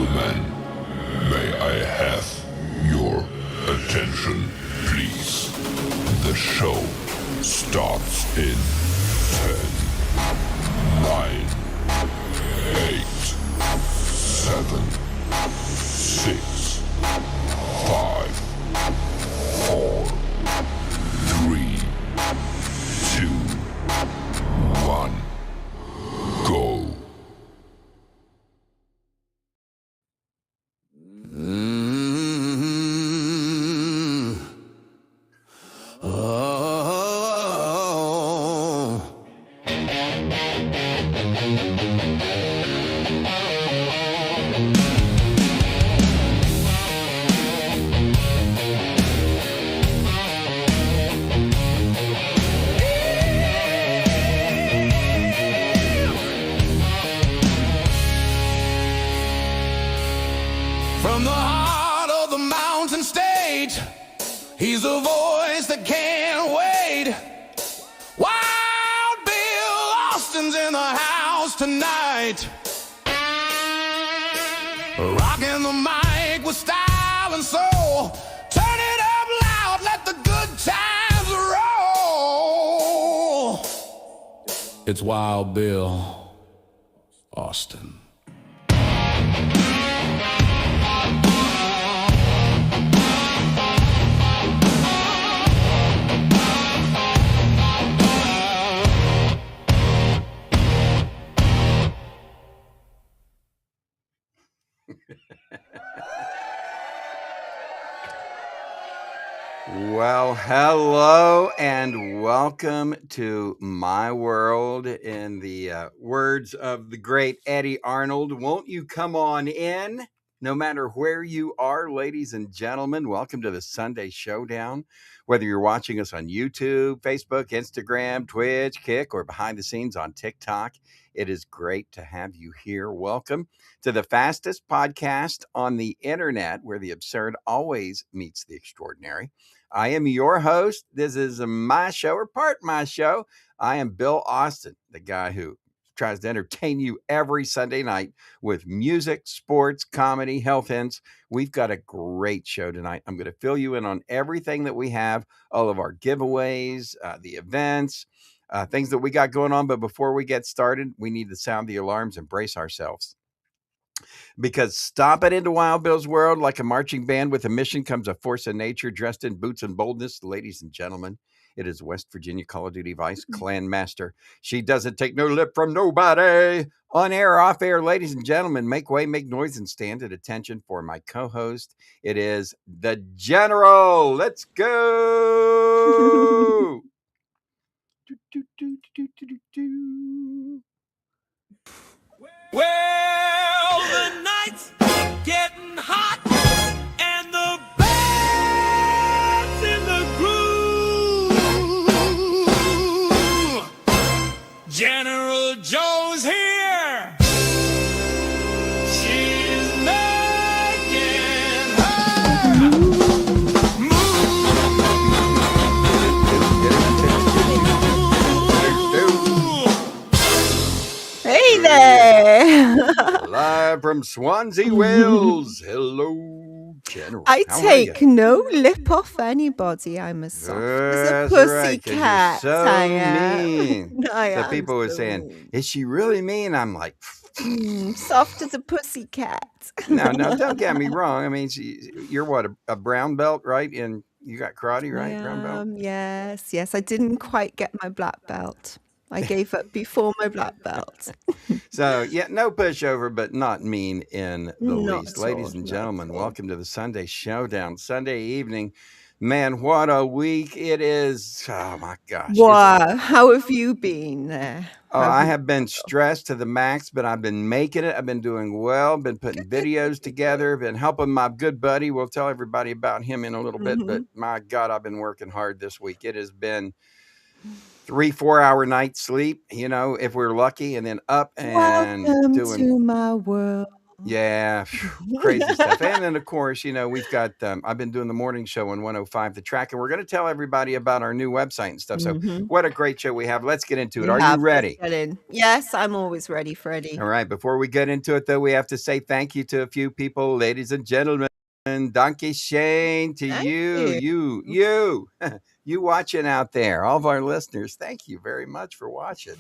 gentlemen, may I have your attention, please? The show starts in 10, 9, 8, 7, 6, 5, 4, 3, 2, 1, go. From the heart of the mountain stage, he's a voice that can't wait. Wild Bill Austin's in the house tonight, rocking the mic with style and soul. Turn it up loud, let the good times roll. It's Wild Bill Austin. Well, hello and welcome to my world. In the words of the great Eddie Arnold, won't you come on in? No matter where you are, ladies and gentlemen, welcome to the Sunday Showdown. Whether you're watching us on YouTube, Facebook, Instagram, Twitch, Kick, or behind the scenes on TikTok, it is great to have you here. Welcome to the fastest podcast on the internet, where the absurd always meets the extraordinary. I am your host. This is my show, or part my show. I am Bill Austin, the guy who tries to entertain you every Sunday night with music, sports, comedy, health hints. We've got a great show tonight. I'm going to fill you in on everything that we have, all of our giveaways, the events, things that we got going on. But before we get started, we need to sound the alarms and brace ourselves. Because stomping into Wild Bill's world like a marching band with a mission comes a force of nature dressed in boots and boldness. Ladies and gentlemen, it is West Virginia Call of Duty Vice Clan Master. She doesn't take no lip from nobody. On air, off air, ladies and gentlemen, make way, make noise, and stand at attention for my co-host. It is the General. Let's go. Well, the night's getting hot, and the band's in the groove. General Joe's here. She's making her move. Hey there. Live from Swansea, Wales. Hello, General. I How are take ya? no lip off anybody. I'm as soft as a That's right, 'cause pussy cat. you're so I am. mean. I So am people were so saying, mean. is she really mean? I'm like, Soft as a pussy cat. no, don't get me wrong. I mean, you're what, a brown belt, right? And you got karate, right? Brown belt? Yes. I didn't quite get my black belt. I gave up before my black belt. So, yeah, no pushover, but not mean in the Not least. at Ladies all, and not gentlemen, at all. welcome to the Sunday Showdown. Sunday evening. Man, what a week it is. Oh, my gosh. Wow, how have you been there? Oh, I have been stressed to the max, but I've been making it. I've been doing well, been putting videos together, been helping my good buddy. We'll tell everybody about him in a little bit, but my God, I've been working hard this week. It has been 3-4 hour night sleep, if we're lucky, and then up and Welcome doing. to my world. Yeah, crazy stuff. And then, of course, we've got, I've been doing the morning show on 105 The Track, and we're going to tell everybody about our new website and stuff. So, Hmm. what a great show we have. Let's get into it. We Are you have. Let's ready? get in. Yes, I'm always ready, Freddie. All right. Before we get into it, though, we have to say thank you to a few people, ladies and gentlemen. Donkey Shane, to Thank you, you watching out there, all of our listeners. Thank you very much for watching.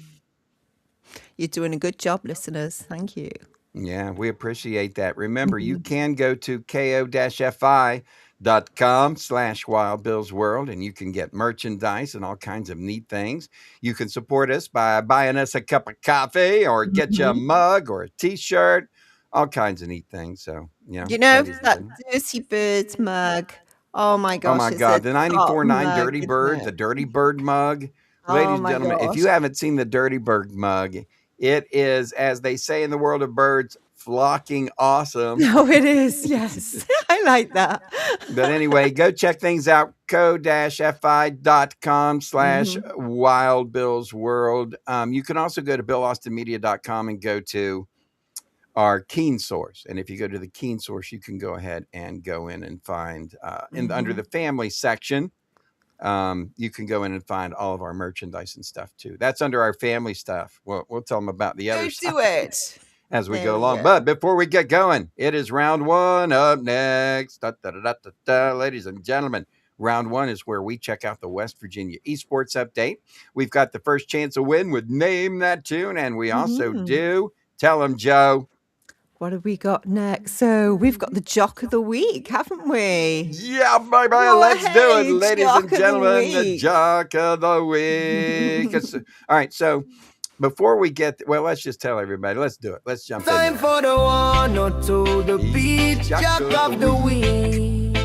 You're doing a good job, listeners. Thank you. Yeah, we appreciate that. Remember, you can go to ko-fi.com/Wild Bill's World, and you can get merchandise and all kinds of neat things. You can support us by buying us a cup of coffee or get you a mug or a t-shirt, all kinds of neat things. So, You know, ladies and that gentlemen. Dirty Birds mug. Oh my Oh gosh, my it's God, a the top 94.9 mug, Dirty isn't Bird, the it? Dirty Bird mug. Oh Ladies and my gentlemen, if gosh. you haven't seen the Dirty Bird mug, it is, as they say in the world of birds, flocking awesome. No, it is. Yes. I like that. But anyway, go check things out. ko-fi.com/Wild Bill's World. You can also go to BillAustinMedia.com and go to our Keen Source. And if you go to the Keen Source, you can go ahead and go in and find under the family section. You can go in and find all of our merchandise and stuff too. That's under our family stuff. We'll tell them about the other Go stuff do it. as we There go we along. go. But before we get going, it is round one up next. Ladies and gentlemen, round one is where we check out the West Virginia esports update. We've got the first chance to win with Name That Tune, and we also do Tell 'em, Joe. What have we got next? So we've got the Jock of the Week, haven't we? Yeah, baby, Oh, let's do it, hey, ladies Jock and of the gentlemen. The Week. Jock of the Week. All right, so before we get, let's just tell everybody. Let's do it. Let's jump in. Time for the 102, the beat, Jock of the Week.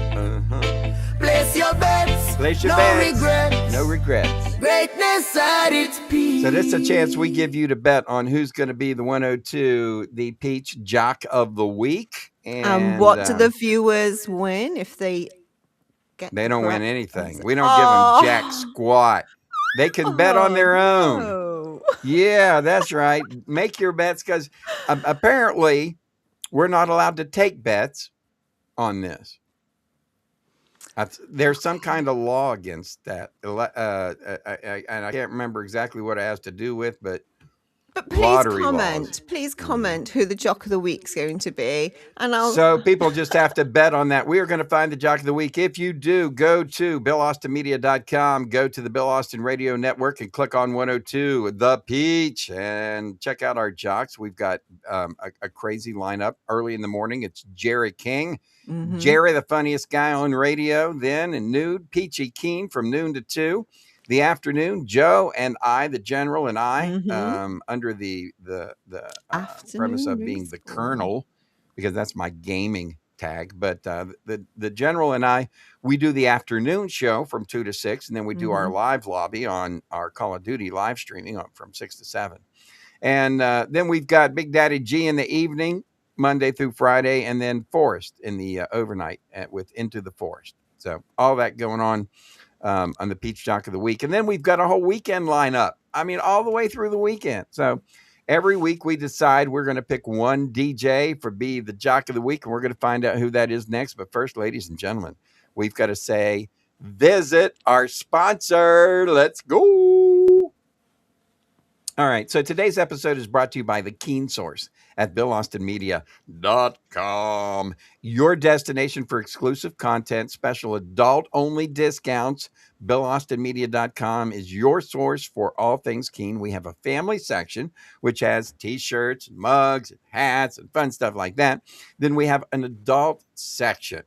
Place your bets, Place your no bets. regrets. No regrets. Greatness at its peak. So this is a chance we give you to bet on who's going to be the 102, the Peach Jock of the Week. And what do the viewers win if they get They the don't win correct anything. answer? We don't give them jack squat. They can bet on their own. No. Yeah, that's right. Make your bets because apparently we're not allowed to take bets on this. There's some kind of law against that. And I can't remember exactly what it has to do with, but please lottery comment. laws. Please comment who the Jock of the Week's going to be. And So people just have to bet on that. We are going to find the Jock of the Week. If you do, go to BillAustinMedia.com, go to the Bill Austin Radio Network and click on 102, The Peach, and check out our jocks. We've got a crazy lineup. Early in the morning, it's Jerry King. Jerry, the funniest guy on radio then, and nude, Peachy Keen from noon to 2. The afternoon, Joe and I, the general, and I, under the premise of being the colonel, because that's my gaming tag. But the general and I, we do the afternoon show from 2 to 6, and then we do our live lobby on our Call of Duty live streaming from 6 to 7. And then we've got Big Daddy G in the evening, Monday through Friday, and then Forrest in the overnight with Into the Forest. So all that going on the Peach Jock of the Week. And then we've got a whole weekend lineup. I mean, all the way through the weekend. So every week we decide we're going to pick one DJ for be the Jock of the Week, and we're going to find out who that is next. But first, ladies and gentlemen, we've got to say, visit our sponsor. Let's go. All right, so today's episode is brought to you by the Keen Source at BillAustinMedia.com, your destination for exclusive content, special adult-only discounts. BillAustinMedia.com is your source for all things Keen. We have a family section, which has T-shirts, mugs, and hats, and fun stuff like that. Then we have an adult section.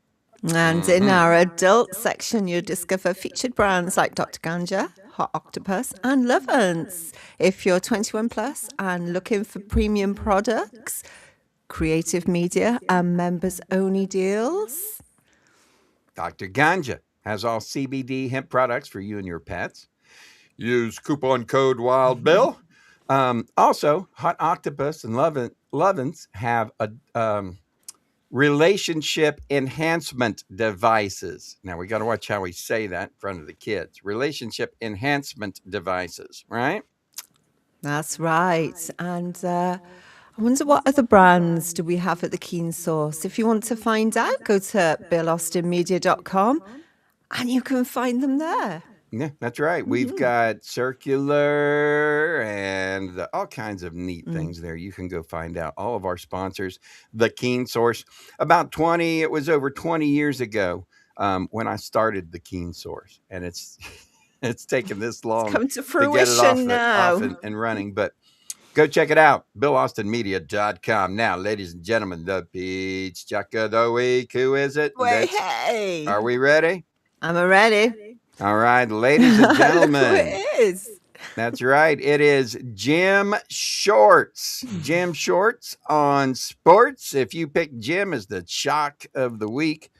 And in our adult section, you'll discover featured brands like Dr. Ganja, Hot Octopus, and Lovance. If you're 21 plus and looking for premium products, creative media, and members-only deals, Dr. Ganja has all CBD hemp products for you and your pets. Use coupon code WILDBILL. Also, Hot Octopus and Lovance have a relationship enhancement devices. Now, we got to watch how we say that in front of the kids. Relationship enhancement devices, right? That's right. And I wonder what other brands do we have at the Keen Source. If you want to find out, go to billaustinmedia.com and you can find them there. Yeah, that's right. We've got circular and all kinds of neat things there. You can go find out all of our sponsors. The Keen Source. It was over 20 years ago when I started the Keen Source, and it's taken this long Come to get it fruition now. off and running. But go check it out, BillAustinMedia.com. Now, ladies and gentlemen, the Peach Chuck of the Week. Who is it? Wait, hey. Are we ready? I'm ready. All right, ladies and Look gentlemen. who it is. That's right. It is Jim Shorts. Jim Shorts on sports. If you pick Jim as the shock of the week,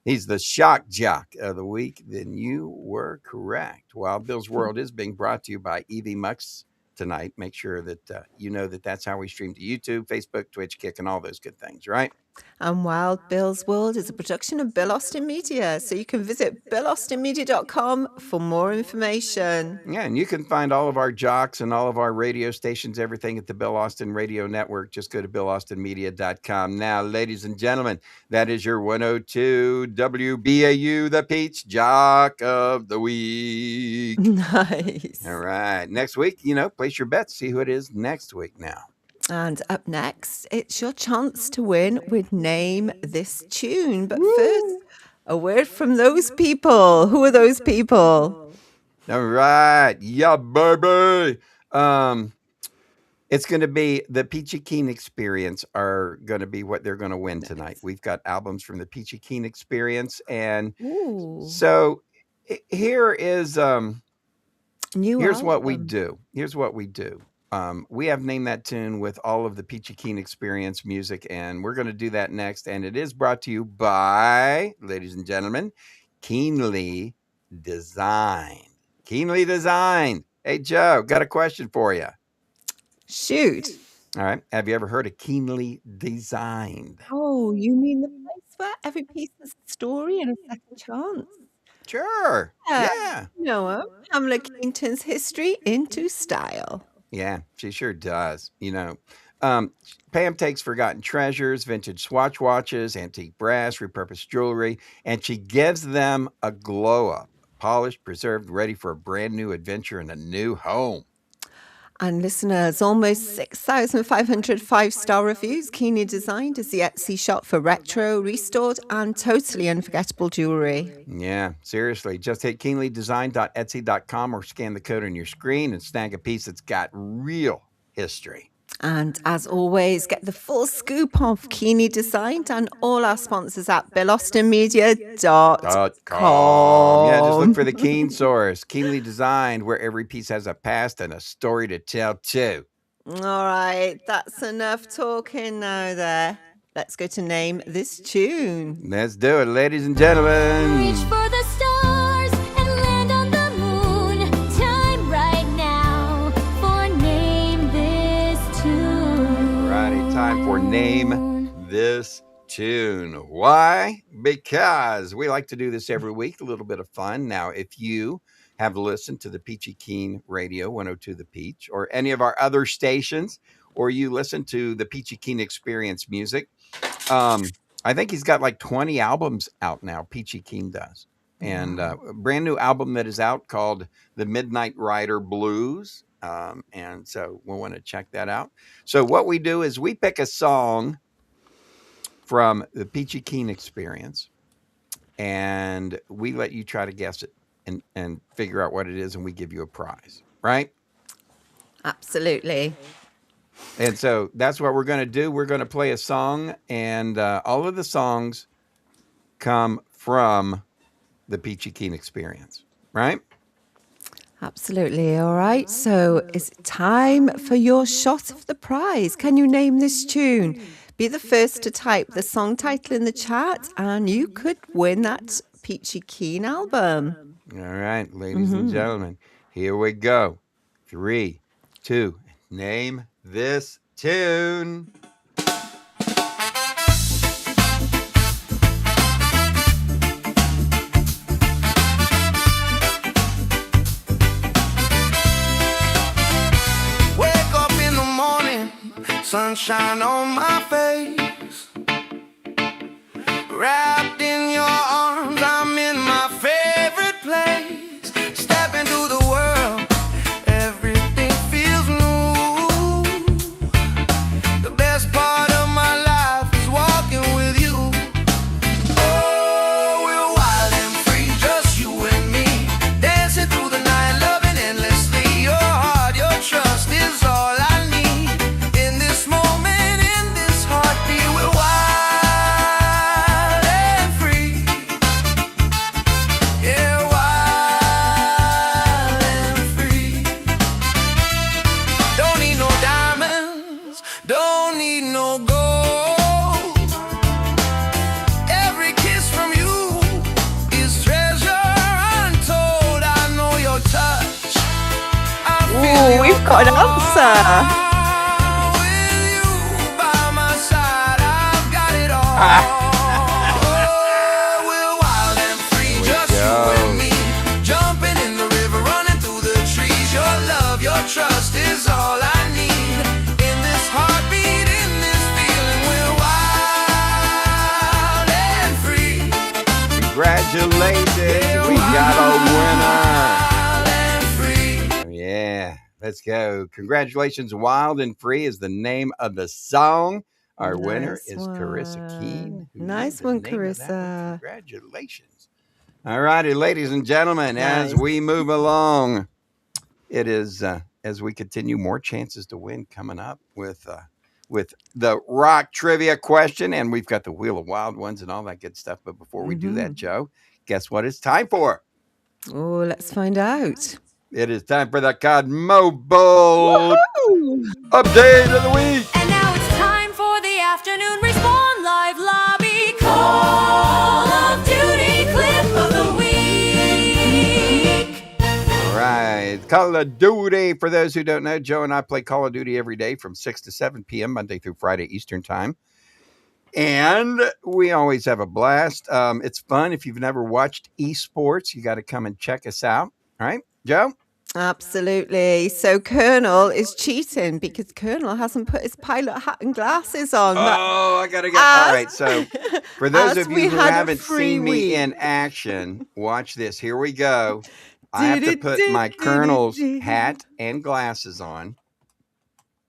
he's the shock jock of the week, then you were correct. Wild Bill's World is being brought to you by EV Mux tonight. Make sure that you know that that's how we stream to YouTube, Facebook, Twitch, Kick, and all those good things, right? And Wild Bill's World is a production of Bill Austin Media. So you can visit billaustinmedia.com for more information. Yeah, and you can find all of our jocks and all of our radio stations, everything at the Bill Austin Radio Network. Just go to billaustinmedia.com. Now, ladies and gentlemen, that is your 102 WBAU, the Peach Jock of the Week. Nice. All right. Next week, place your bets. See who it is next week now. And up next, it's your chance to win with Name This Tune. But first, a word from those people. Who are those people? All right. Yeah, baby. It's going to be the Peachy Keen Experience are going to be what they're going to win tonight. We've got albums from the Peachy Keen Experience. And so here is here's what we do. Here's what we do. We have Name That Tune with all of the Peachy Keen Experience music, and we're going to do that next. And it is brought to you by, ladies and gentlemen, Keenly Designed. Keenly Designed. Hey, Joe, got a question for you. Shoot. All right. Have you ever heard of Keenly Designed? Oh, you mean the place where every piece has a story and a second chance? Sure. Yeah. Noah, Pamela Keen turns history into style. Yeah, she sure does. Pam takes forgotten treasures, vintage Swatch watches, antique brass, repurposed jewelry, and she gives them a glow up, polished, preserved, ready for a brand new adventure in a new home. And listeners, almost 6,500 five-star reviews. Keenly Designed is the Etsy shop for retro, restored, and totally unforgettable jewelry. Yeah, seriously. Just hit keenlydesign.etsy.com or scan the code on your screen and snag a piece that's got real history. And as always, get the full scoop of Keenly Designed and all our sponsors at billaustinmedia.com. Yeah, just look for the Keen Source. Keenly Designed, where every piece has a past and a story to tell too. All right, that's enough talking now there. Let's go to Name This Tune. Let's do it, ladies and gentlemen. Reach for the stars and land on the moon. Time right now for Name This Tune. Righty, time for Name This Tune. Why? Because we like to do this every week, a little bit of fun. Now, if you have listened to the Peachy Keen Radio 102 The Peach or any of our other stations, or you listen to the Peachy Keen Experience music, I think he's got like 20 albums out now, Peachy Keen does. And a brand new album that is out called The Midnight Rider Blues. And so we'll want to check that out. So what we do is we pick a song from the Peachy Keen Experience, and we let you try to guess it and figure out what it is, and we give you a prize, right? Absolutely. And so that's what we're going to do. We're going to play a song, and all of the songs come from the Peachy Keen Experience, right? Absolutely. All right. So it's time for your shot of the prize. Can you name this tune? Be the first to type the song title in the chat, and you could win that Peachy Keen album. All right, ladies and gentlemen, here we go. 3, 2, name this tune. Wake up in the morning, sun sunshine on my face. Wrapped in your arms, I'm in my favorite place. Step into the world, everything feels new. The best part of my life is walking with you. Oh, we're wild and free, just you and me. Dancing through the night, loving endlessly. Your heart, your trust is all I need. In this moment, in this heartbeat, we're wild and free. Yeah, wild and free. Don't need no diamonds, don't need no gold. Every kiss from you is treasure untold. I know your touch, I feel Ooh, we've got an answer. with you by my side, I've got it all. Oh, we're wild and free, just you and me. Jumping in the river, running through the trees. Your love, your trust is all I need. In this heartbeat, in this feeling, we're wild and free. Congratulations. We got a Wild and free. winner. Yeah, let's go. Congratulations. Wild and Free is the name of the song. Our winner Nice is Carissa one. Keene. Who knew Nice the one, name of that one? Carissa. Congratulations. All righty, ladies and gentlemen, as Nice. we move along, it is as we continue, more chances to win coming up with the rock trivia question, and we've got the Wheel of Wild Ones and all that good stuff. But before we do that, Joe, guess what it's time for? Oh, let's find out. It is time for the COD Mobile Update of the Week. And now it's time for the afternoon Respawn Live Lobby Call of Duty Clip of the Week. All right, Call of Duty. For those who don't know, Joe and I play Call of Duty every day from 6 to 7 p.m. Monday through Friday Eastern Time. And we always have a blast. It's fun. If you've never watched esports, you got to come and check us out. All right, Joe? Absolutely. So Colonel is cheating because Colonel hasn't put his pilot hat and glasses on. Oh, I got to get. All right. So for those as of we you who had a haven't free seen me week. in action, watch this. Here we go. I have to put my Colonel's hat and glasses on.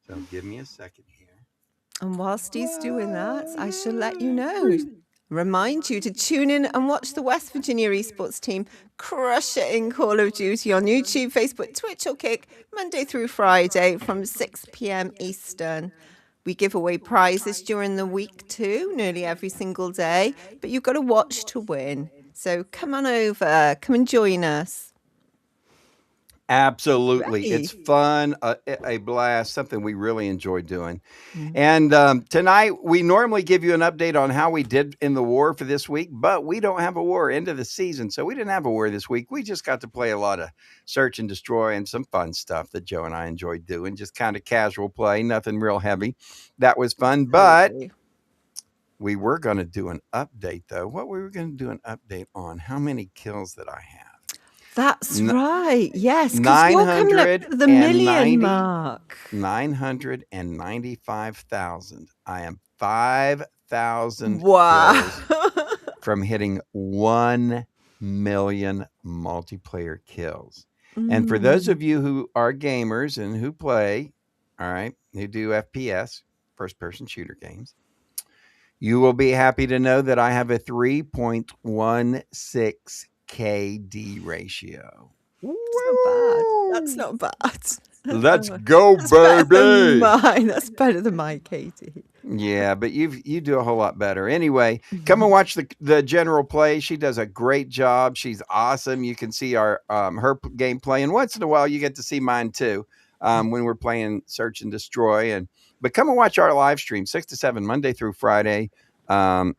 So give me a second here. And whilst he's doing that, I shall let you know. Remind you to tune in and watch the West Virginia esports team crush it in Call of Duty on YouTube, Facebook, Twitch, or Kick, Monday through Friday from 6 p.m. Eastern. We give away prizes during the week too, nearly every single day, but you've got to watch to win. So come on over, come and join us. Absolutely. Ready. It's fun, a blast, something we really enjoy doing. And tonight, we normally give you an update on how we did in the war for this week, but we don't have a war end of the season. So we didn't have a war this week. We just got to play a lot of search and destroy and some fun stuff that Joe and I enjoyed doing, just kind of casual play, nothing real heavy. That was fun, but we were going to do an update, though. What we were going to do an update on, how many kills that I have. That's right. Yes, because you're coming up to the million mark. 995,000. I am 5,000 Wow. kills from hitting 1 million multiplayer kills. And for those of you who are gamers and who play, all right, who do FPS, first-person shooter games, you will be happy to know that I have a 3.16 KD ratio. That's not bad. Let's go, That's better than baby. mine. That's better than my Katie. Yeah, but you do a whole lot better. Anyway, come and watch the general play. She does a great job. She's awesome. You can see our her gameplay, and once in a while you get to see mine too when we're playing Search and Destroy. But come and watch our live stream 6 to 7 Monday through Friday, and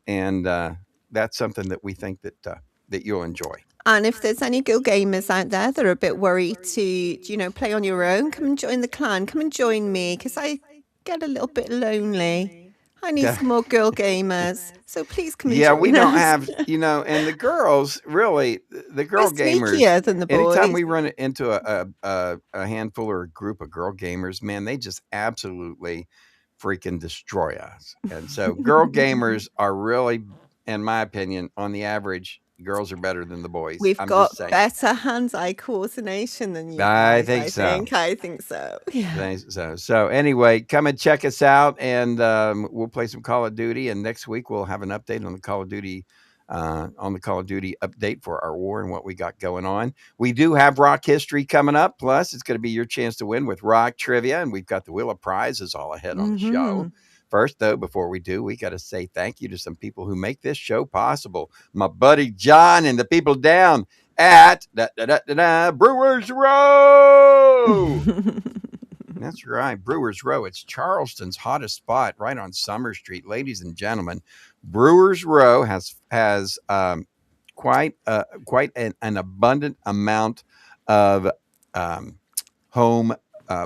that's something that we think that you'll enjoy. And if there's any girl gamers out there that are a bit worried to, play on your own, come and join the clan. Come and join me because I get a little bit lonely. I need some more girl gamers. So please come and join us. Yeah, we don't have, and the girls, really, the girl We're gamers. sneakier than the boys. Anytime we run into a handful or a group of girl gamers, man, they just absolutely freaking destroy us. And so girl gamers are really, in my opinion, on the average, girls are better than the boys. We've I'm got just saying. better hand-eye coordination than you I guys. think so. I think so. Yeah. So anyway, come and check us out, and we'll play some Call of Duty. And next week we'll have an update on the Call of Duty update for our war and what we got going on. We do have rock history coming up. Plus, it's going to be your chance to win with rock trivia, and we've got the wheel of prizes all ahead on the show. First, though, before we do, we got to say thank you to some people who make this show possible. My buddy John and the people down at Brewers Row. That's right, Brewers Row. It's Charleston's hottest spot right on Summer Street. Ladies and gentlemen, Brewers Row has quite an abundant amount of home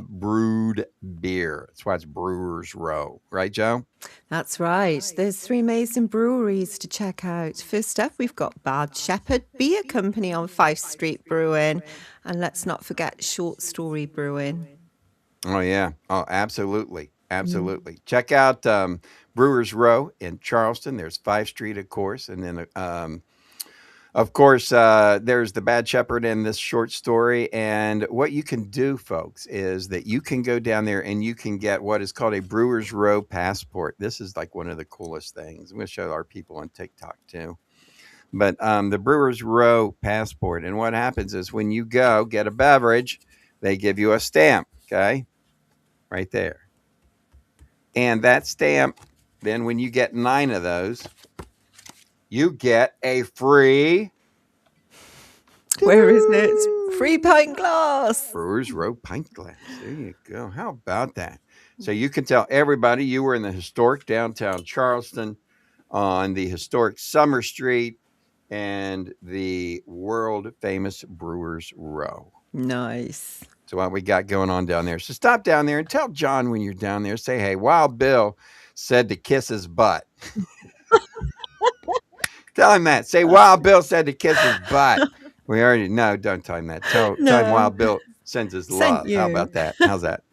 brewed beer. That's why it's Brewers Row. Right, Joe? That's right. There's 3 amazing breweries to check out. First up, we've got Bad Shepherd Beer Company on 5th Street Brewing. And let's not forget Short Story Brewing. Oh, yeah. Oh, absolutely. Absolutely. Check out Brewers Row in Charleston. There's 5th Street, of course. And then, of course, there's the Bad Shepherd in this short story. And what you can do, folks, is that you can go down there and you can get what is called a Brewers Row passport. This is like one of the coolest things. I'm going to show our people on TikTok, too. But the Brewers Row passport. And what happens is when you go get a beverage, they give you a stamp, okay? Right there. And that stamp, then when you get 9 of those, you get a free... Where is it? Free pint glass. Brewers Row pint glass. There you go. How about that? So you can tell everybody you were in the historic downtown Charleston on the historic Summer Street and the world famous Brewers Row. Nice. So what we got going on down there. So stop down there and tell John when you're down there. Say, hey, Wild Bill said to kiss his butt. Tell him that. Say, Wild Bill said to kiss his butt. We already know. Don't tell him that. Tell him Wild Bill sends his love. How about that? How's that?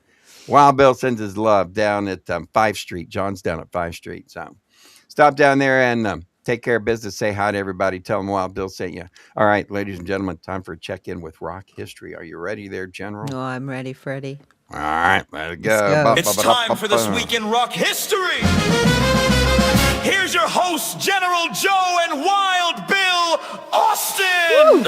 Wild Bill sends his love down at 5th Street. John's down at 5th Street. So stop down there and take care of business. Say hi to everybody. Tell them Wild Bill sent you. All right, ladies and gentlemen, time for a check-in with rock history. Are you ready there, General? No, I'm ready, Freddie. All right, let's go. go. It's time for This Week in Rock History. Here's your hosts, General Joe and Wild Bill Austin.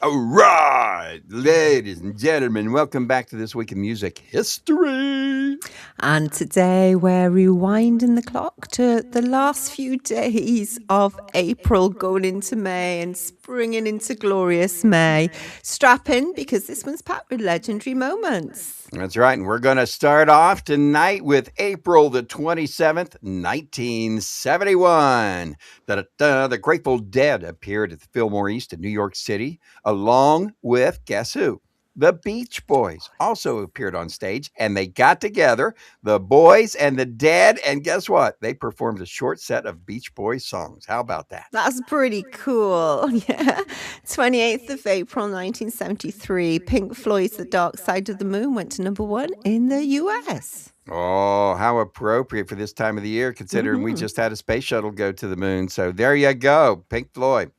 All right, ladies and gentlemen, welcome back to This Week in Music History. And today we're rewinding the clock to the last few days of April going into May and springing into glorious May. Strap in because this one's packed with legendary moments. That's right, and we're going to start off tonight with April the 27th, 1971. The Grateful Dead appeared at the Fillmore East in New York City, along with, guess who? The Beach Boys also appeared on stage, and they got together, the Boys and the Dead, and guess what? They performed a short set of Beach Boys songs. How about that? That's pretty cool. Yeah. 28th of April, 1973, Pink Floyd's The Dark Side of the Moon went to #1 in the US. Oh, how appropriate for this time of the year, considering we just had a space shuttle go to the moon. So there you go, Pink Floyd.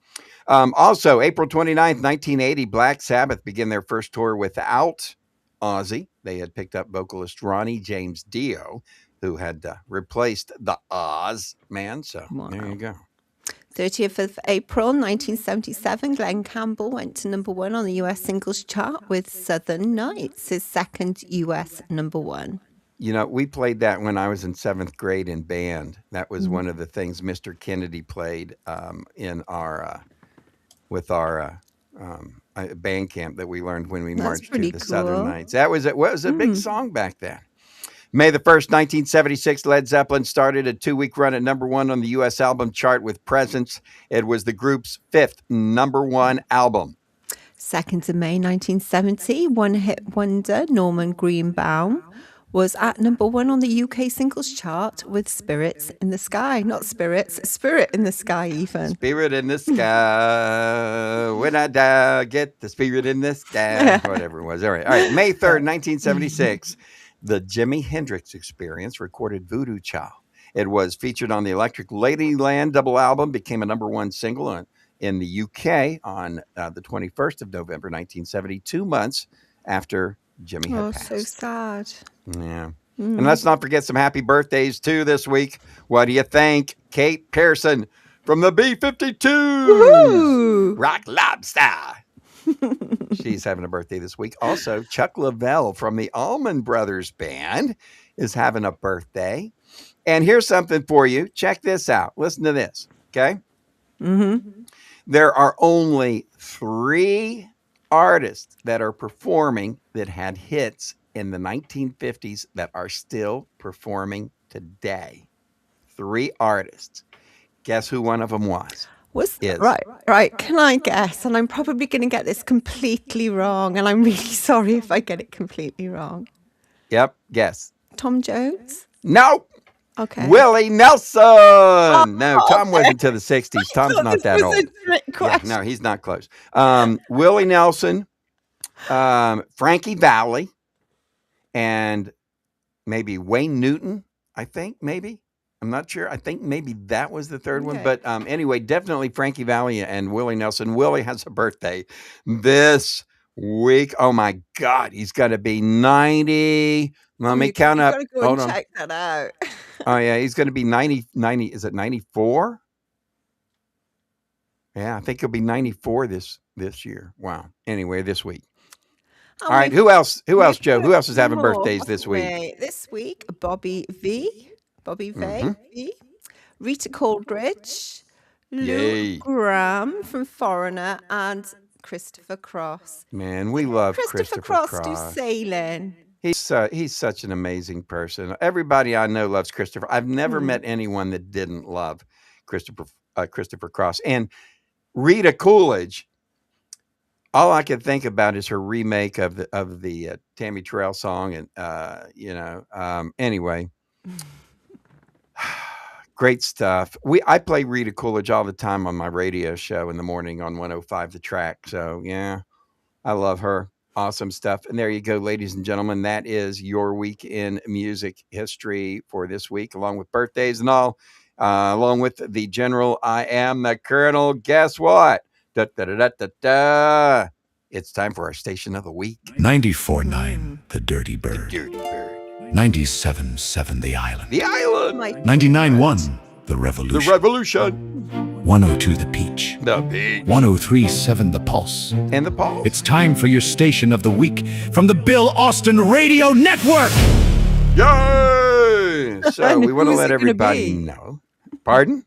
Also, April 29th, 1980, Black Sabbath began their first tour without Ozzy. They had picked up vocalist Ronnie James Dio, who had replaced the Oz man. So there you go. 30th of April, 1977, Glenn Campbell went to #1 on the US singles chart with Southern Nights, his second US #1. You know, we played that when I was in 7th grade in band. That was one of the things Mr. Kennedy played in our with our band camp that we learned when we marched to pretty the Southern cool. Nights. That was it was a big song back then. May the 1st, 1976, Led Zeppelin started a 2-week run at #1 on the U.S. album chart with Presence. It was the group's 5th #1 album. 2nd of May, 1970, one-hit wonder Norman Greenbaum was at #1 on the UK singles chart with Spirits in the Sky. Not Spirits, Spirit in the Sky even. Spirit in the sky. When I die, get the spirit in the sky. Whatever it was. All right. May 3rd, 1976. The Jimi Hendrix Experience recorded Voodoo Child. It was featured on the Electric Ladyland double album, became a #1 single in the UK on the 21st of November, 1970, 2 months after Jimmy had Oh, so passed. sad. Yeah. And let's not forget some happy birthdays too this week. What do you think? Kate Pearson from the B-52s. Woohoo! Rock Lobster. She's having a birthday this week. Also, Chuck Lavelle from the Allman Brothers Band is having a birthday. And here's something for you. Check this out. Listen to this, okay? There are only 3 artists that are performing that had hits in the 1950s that are still performing today. 3 artists. Guess who one of them was? Is. Right. Can I guess? And I'm probably going to get this completely wrong. And I'm really sorry if I get it completely wrong. Yep, guess. Tom Jones? No. Okay. Willie Nelson. No, Tom wasn't to the 60s. Tom's not that old. Yeah, no, he's not close. Willie Nelson, Frankie Valli, and maybe Wayne Newton, I think, maybe. I'm not sure. I think maybe that was the third one. But anyway, definitely Frankie Valli and Willie Nelson. Willie has a birthday this week. Oh, my God. He's got to be 90. Let me count up. Hold on. Check that out. Oh, yeah. He's going to be 90. Is it 94? Yeah, I think he'll be 94 this year. Wow. Anyway, this week. All right. Who else, Joe? Who else is having birthdays this week? This week, Bobby V. Rita Coldridge, Lou Graham from Foreigner, and Christopher Cross. Man, we love Christopher Cross. Do sailing. He's such an amazing person. Everybody I know loves Christopher. I've never met anyone that didn't love Christopher Cross. And Rita Coolidge, all I can think about is her remake of the Tammy Terrell song, and anyway. Great stuff. I play Rita Coolidge all the time on my radio show in the morning on 105 The Track. So yeah, I love her. Awesome stuff. And there you go, ladies and gentlemen. That is your week in music history for this week, along with birthdays and all, along with the general. I am the Colonel. Guess what? It's time for our station of the week. 94.9 The Dirty Bird. The Dirty Bird. 97.7 The Island. The Island. 99.1 The Revolution. The Revolution. 102 The Peach. The Peach. 103.7 The Pulse. And The Pulse. It's time for your station of the week from the Bill Austin Radio Network. Yay! So we want to let everybody know. Pardon?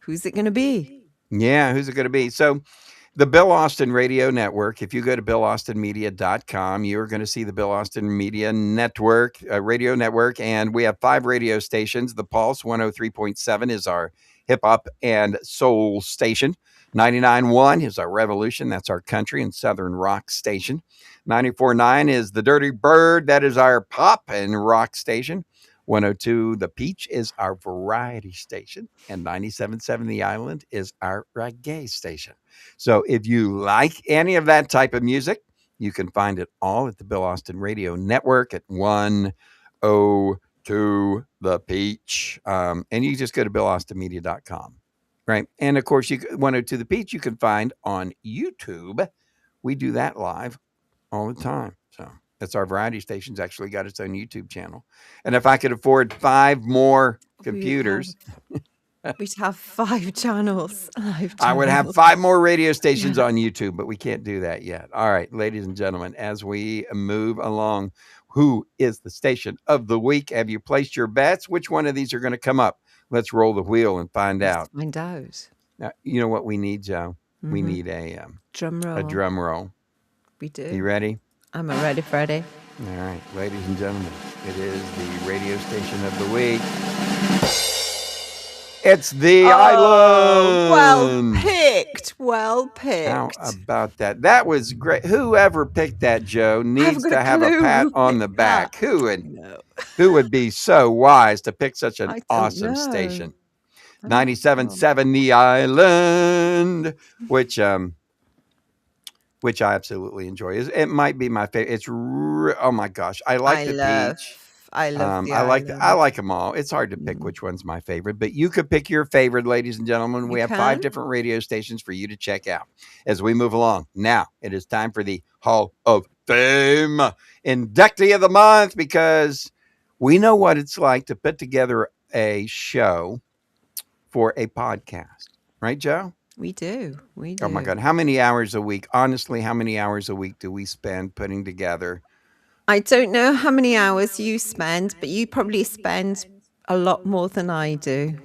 Who's it going to be? Yeah, who's it going to be? So the Bill Austin Radio Network, if you go to BillAustinMedia.com, you're going to see the Bill Austin Media Network, radio network, and we have 5 radio stations. The Pulse 103.7 is our hip-hop and soul station. 99.1 is our Revolution. That's our country and southern rock station. 94.9 is the Dirty Bird. That is our pop and rock station. 102 The Peach is our variety station, and 97.7 The Island is our reggae station. So if you like any of that type of music, you can find it all at the Bill Austin Radio Network at 102 The Peach. And you just go to BillAustinMedia.com, right? And of course, 102 The Peach you can find on YouTube. We do that live all the time. So that's our variety station's actually got its own YouTube channel. And if I could afford 5 more computers, we'd have 5 channels. I would have 5 more radio stations on YouTube, but we can't do that yet. All right, ladies and gentlemen, as we move along, who is the station of the week? Have you placed your bets? Which one of these are going to come up? Let's roll the wheel and find out. Find out. Now, you know what we need, Joe? We need a drum roll. A drum roll. We do. You ready? I'm ready, Freddie. All right, ladies and gentlemen, it is the radio station of the week. It's the Island. Well picked. How about that? That was great. Whoever picked that, Joe, needs to have a pat on the back. Who would be so wise to pick such an awesome station? 97.7 The Island, which I absolutely enjoy. It might be my favorite. It's oh my gosh, I like the Peach. I love the I island. like them all. It's hard to pick which one's my favorite, but you could pick your favorite, ladies and gentlemen. We You have 5 can. different radio stations for you to check out as we move along. Now it is time for the Hall of Fame inductee of the month, because we know what it's like to put together a show for a podcast, right, Joe? We do. We do. Oh my God, how many hours a week? Honestly, how many hours a week do we spend putting together? I don't know how many hours you spend, but you probably spend a lot more than I do.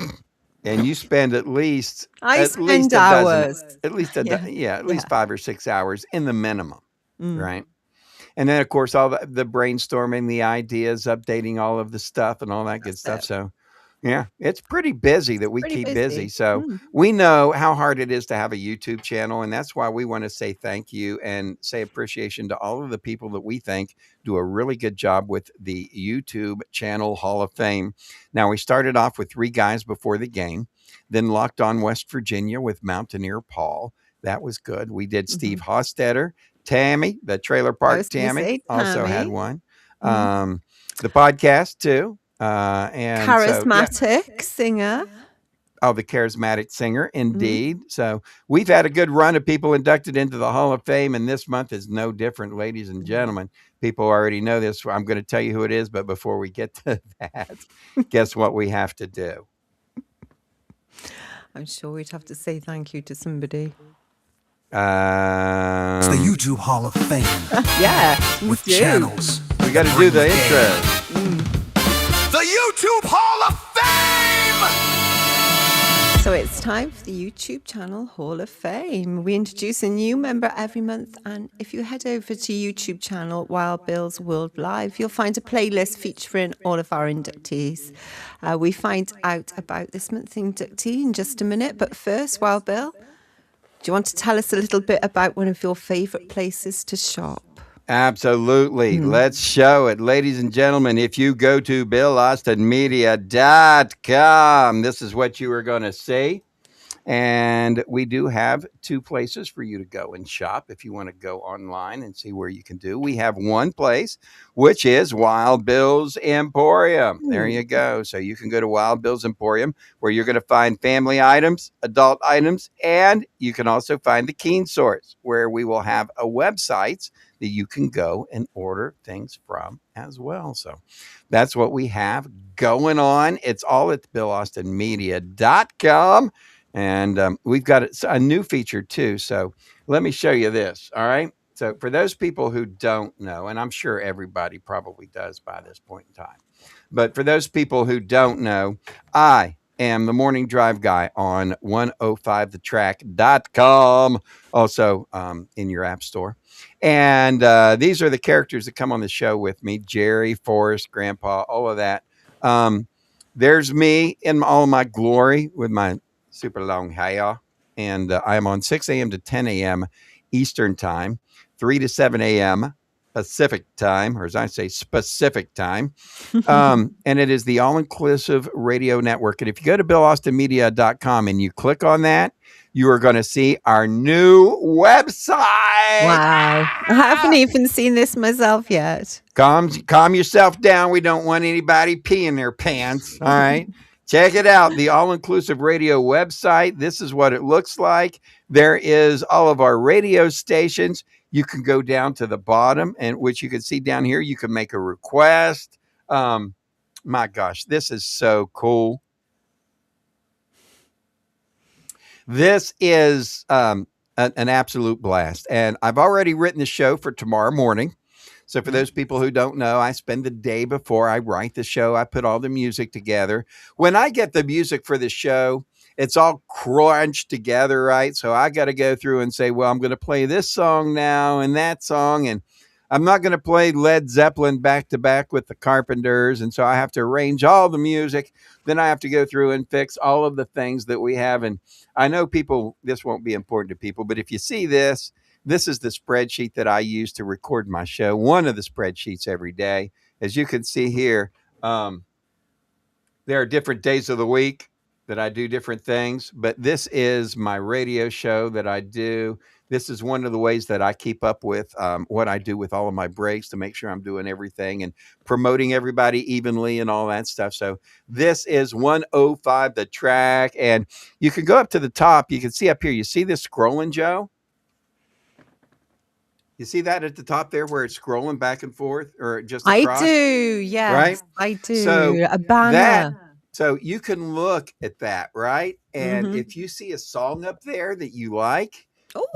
And you spend at least I at least spend a hours. dozen, at least at least Yeah. 5 or 6 hours in the minimum, Mm. right? And then of course all the brainstorming, the ideas, updating all of the stuff and all that good That's stuff. it. So yeah, it's pretty busy that we Pretty keep busy. busy. So Mm. we know how hard it is to have a YouTube channel, and that's why we want to say thank you and say appreciation to all of the people that we think do a really good job with the YouTube channel Hall of Fame. Now, we started off with 3 guys before the game, then Locked On West Virginia with Mountaineer Paul. That was good. We did Steve Hostetter, Tammy, the Trailer I Park was going to Tammy, say also had Tammy. one. Mhm. The podcast too. And so, yeah. Charismatic singer. Oh, the charismatic singer, Mhm. indeed. So we've had a good run of people inducted into the Hall of Fame, and this month is no different, ladies and gentlemen. People already know this. I'm going to tell you who it is, but before we get to that, guess what we have to do? I'm sure we'd have to say thank you to somebody. It's the YouTube Hall of Fame Yeah, you with do. channels. We got to do the intro. The YouTube Hall of Fame! So it's time for the YouTube channel Hall of Fame. We introduce a new member every month, and if you head over to YouTube channel Wild Bill's World Live, you'll find a playlist featuring all of our inductees. We find out about this month's inductee in just a minute, but first, Wild Bill, do you want to tell us a little bit about one of your favourite places to shop? Absolutely. Let's show it. Ladies and gentlemen, if you go to BillAustinMedia.com, this is what you are going to see. And we do have 2 places for you to go and shop if you want to go online and see where you can do. We have one place, which is Wild Bill's Emporium. There you go. So you can go to Wild Bill's Emporium, where you're going to find family items, adult items, and you can also find the Keen Source, where we will have a website that you can go and order things from as well. So that's what we have going on. It's all at BillAustinMedia.com. And we've got a new feature too. So let me show you this. All right. So for those people who don't know, and I'm sure everybody probably does by this point in time, but for those people who don't know, I am the morning drive guy on 105thetrack.com, also in your app store. And these are the characters that come on the show with me: Jerry, Forrest, Grandpa, all of that. There's me in all of my glory with my super long hair. And I am on 6 a.m. to 10 a.m. Eastern time, 3 to 7 a.m. Pacific time, or as I say, specific time. And it is the all-inclusive radio network. And if you go to BillAustinMedia.com and you click on that, you are going to see our new website. Wow. I haven't even seen this myself yet. Calm yourself down. We don't want anybody peeing their pants. All right. Check it out. The all-inclusive radio website. This is what it looks like. There is all of our radio stations. You can go down to the bottom, and which you can see down here. You can make a request. My gosh, this is so cool. This is an absolute blast. And I've already written the show for tomorrow morning. So for those people who don't know, I spend the day before I write the show. I put all the music together. When I get the music for the show, it's all crunched together, right? So I got to go through and say, well, I'm going to play this song now and that song. And I'm not going to play Led Zeppelin back to back with the Carpenters. And so I have to arrange all the music. Then I have to go through and fix all of the things that we have. And I know people, this won't be important to people, but if you see this, this is the spreadsheet that I use to record my show. One of the spreadsheets every day. As you can see here, there are different days of the week that I do different things, but this is my radio show that I do. This is one of the ways that I keep up with what I do with all of my breaks to make sure I'm doing everything and promoting everybody evenly and all that stuff. So this is 105 The Track. And you can go up to the top. You can see up here. You see this scrolling, Joe? You see that at the top there where it's scrolling back and forth or just I across? do. Yes, Right? I do. So A banner. So you can look at that, right? And Mhm. if you see a song up there that you like,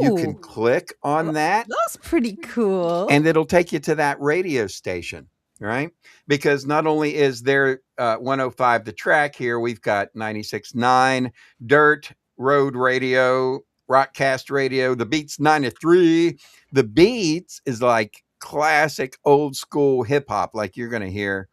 you can Oh, click on that that's pretty cool. and it'll take you to that radio station, right? Because not only is there 105 The Track here, we've got 96.9 Dirt, Road Radio, Rockcast Radio, The Beats 93. The Beats is like classic old school hip hop, like you're going to hear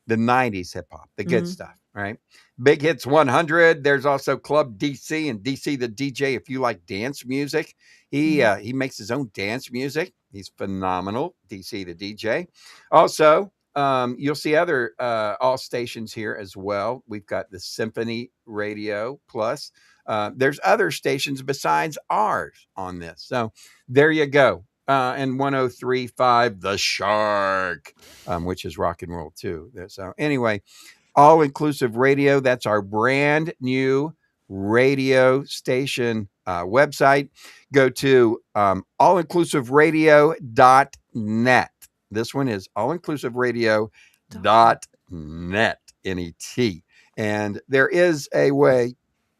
the 90s hip hop, the good Mhm. stuff, right? Big Hits 100. There's also Club DC and DC the DJ. If you like dance music, he makes his own dance music. He's phenomenal, DC the DJ. Also, you'll see other all stations here as well. We've got the Symphony Radio Plus. There's other stations besides ours on this. So there you go. And 103.5 The Shark, which is rock and roll too. So anyway, all inclusive radio. That's our brand new radio station website. Go to allinclusiveradio.net. This one is allinclusiveradio.net, N-E-T. And there is a way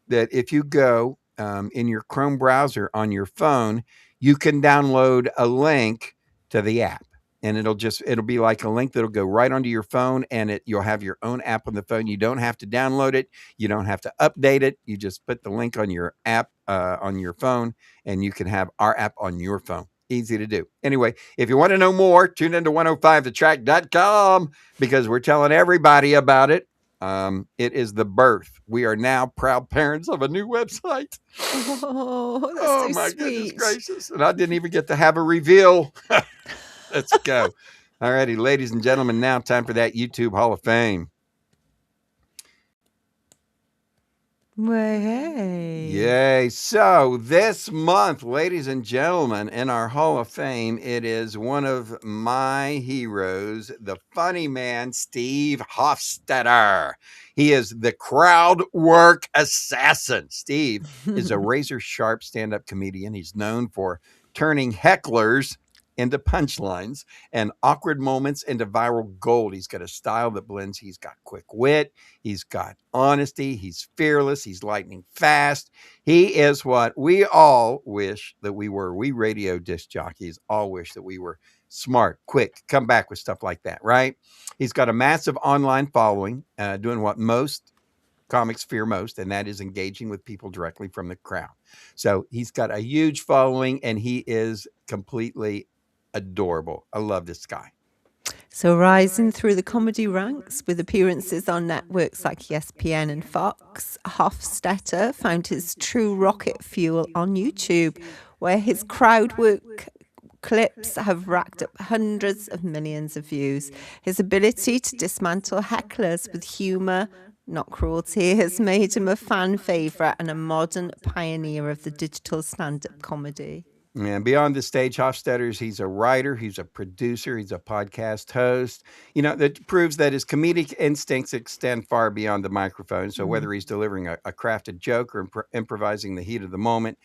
that if you go in your Chrome browser on your phone, you can download a link to the app. And it'll be like a link that'll go right onto your phone, and you'll have your own app on the phone. You don't have to download it. You don't have to update it. You just put the link on your app on your phone, and you can have our app on your phone. Easy to do. Anyway, if you want to know more, tune into 105thetrack.com because we're telling everybody about it. It is the birth. We are now proud parents of a new website. Oh, that's Oh so my sweet. goodness gracious. And I didn't even get to have a reveal. Let's go. All righty, ladies and gentlemen, now time for that YouTube Hall of Fame. Way. Yay. So this month, ladies and gentlemen, in our Hall of Fame, it is one of my heroes, the funny man, Steve Hofstetter. He is the crowd work assassin. Steve is a razor sharp stand-up comedian. He's known for turning hecklers into punchlines and awkward moments into viral gold. He's got a style that blends. He's got quick wit. He's got honesty. He's fearless. He's lightning fast. He is what we all wish that we were. We radio disc jockeys all wish that we were smart, quick, come back with stuff like that, right? He's got a massive online following, doing what most comics fear most, and that is engaging with people directly from the crowd. So he's got a huge following, and he is completely adorable. I love this guy. So rising through the comedy ranks with appearances on networks like ESPN and Fox, Hofstetter found his true rocket fuel on YouTube, where his crowd work clips have racked up hundreds of millions of views. His ability to dismantle hecklers with humor, not cruelty, has made him a fan favorite and a modern pioneer of the digital stand-up comedy. And beyond the stage, Hofstetter's, he's a writer, he's a producer, he's a podcast host. You know, that proves that his comedic instincts extend far beyond the microphone. So whether he's delivering a crafted joke or improvising the heat of the moment,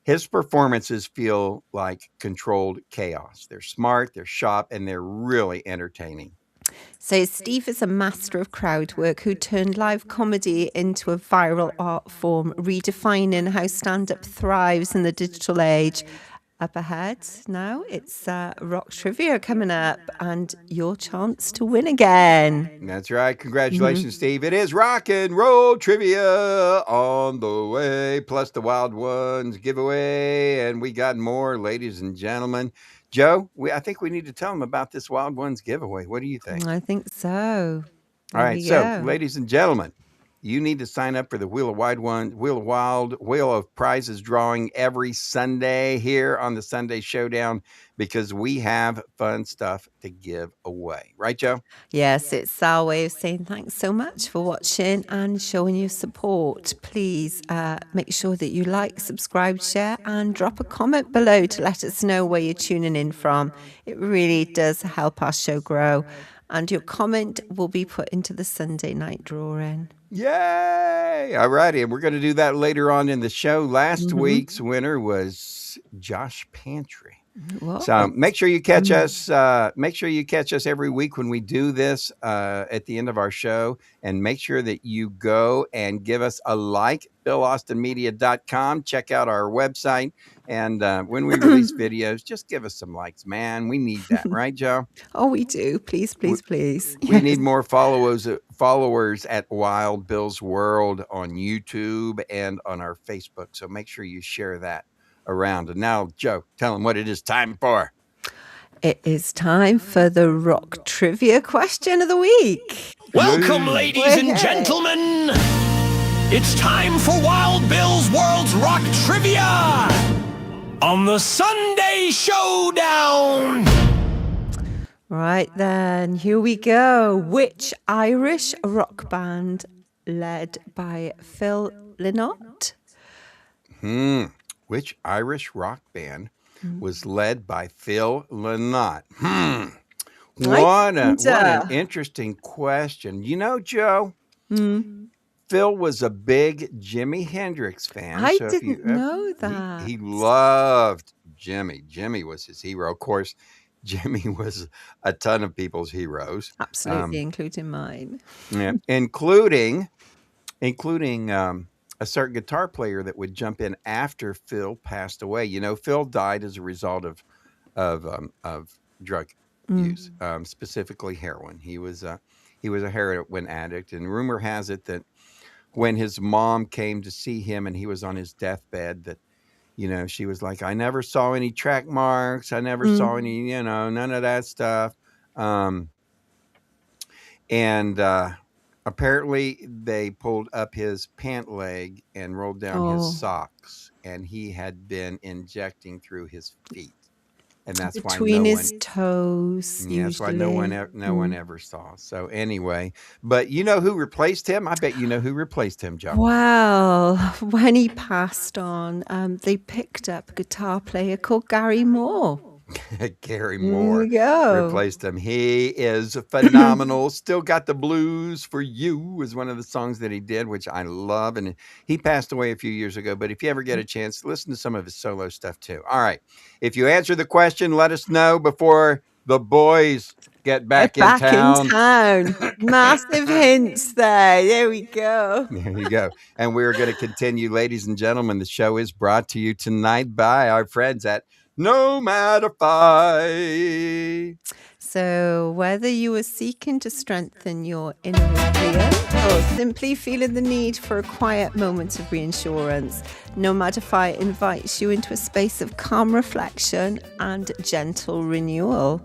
his performances feel like controlled chaos. They're smart, they're sharp, and they're really entertaining. So Steve is a master of crowd work who turned live comedy into a viral art form, redefining how stand-up thrives in the digital age. Up ahead now, it's rock trivia coming up and your chance to win again. That's right. Congratulations, Steve. It is rock and roll trivia on the way, plus the Wild Ones giveaway. And we got more, ladies and gentlemen. Joe, I think we need to tell them about this Wild Ones giveaway. What do you think? I think so. All right. So, ladies and gentlemen, You need to sign up for the Wheel of Prizes drawing every Sunday here on the Sunday Showdown because we have fun stuff to give away. Right, Joe? Yes, it's our way of saying thanks so much for watching and showing your support. Please make sure that you like, subscribe, share, and drop a comment below to let us know where you're tuning in from. It really does help our show grow. And your comment will be put into the Sunday night drawing. Yay! All righty, and we're going to do that later on in the show. Last week's winner was Josh Pantry. Whoa. So make sure you catch us. Make sure you catch us every week when we do this at the end of our show, and make sure that you go and give us a like. BillAustinMedia.com. Check out our website, and when we release videos, just give us some likes, man. We need that, right, Joe? Oh, we do. Please, please, please. We need more followers at Wild Bill's World on YouTube and on our Facebook. So make sure you share that around. And now, Joe, tell them what it is time for. It is time for the rock trivia question of the week. Welcome, ladies and gentlemen. It's time for Wild Bill's World's Rock Trivia on the Sunday Showdown. Right then, here we go. Which Irish rock band led by Phil Lynott? Which Irish rock band was led by Phil Lynott? What an interesting question. You know, Joe, Phil was a big Jimi Hendrix fan. I so didn't know that. He loved Jimmy. Jimmy was his hero. Of course, Jimmy was a ton of people's heroes. Absolutely, including mine. Yeah, including a certain guitar player that would jump in after Phil passed away. You know, Phil died as a result of drug use, specifically heroin. He was a heroin addict, and rumor has it that when his mom came to see him and he was on his deathbed, that, you know, she was like, I never saw any track marks. I never saw any, you know, none of that stuff. Apparently they pulled up his pant leg and rolled down his socks, and he had been injecting through his feet. And that's Between why his toes. yeah, that's why no one ever saw. So anyway, but you know who replaced him? I bet you know who replaced him, Joe. Well, when he passed on, they picked up a guitar player called Gary Moore. Gary Moore we go. replaced him. He is phenomenal. Still Got the Blues for You was one of the songs that he did, which I love. And he passed away a few years ago. But if you ever get a chance, listen to some of his solo stuff too. All right. If you answer the question, let us know before the boys get back in town. Massive hints there. There we go. There you go. And we're going to continue, ladies and gentlemen. The show is brought to you tonight by our friends at Nomadify. So, whether you are seeking to strengthen your inner resilience or simply feeling the need for a quiet moment of reassurance, Nomadify invites you into a space of calm reflection and gentle renewal.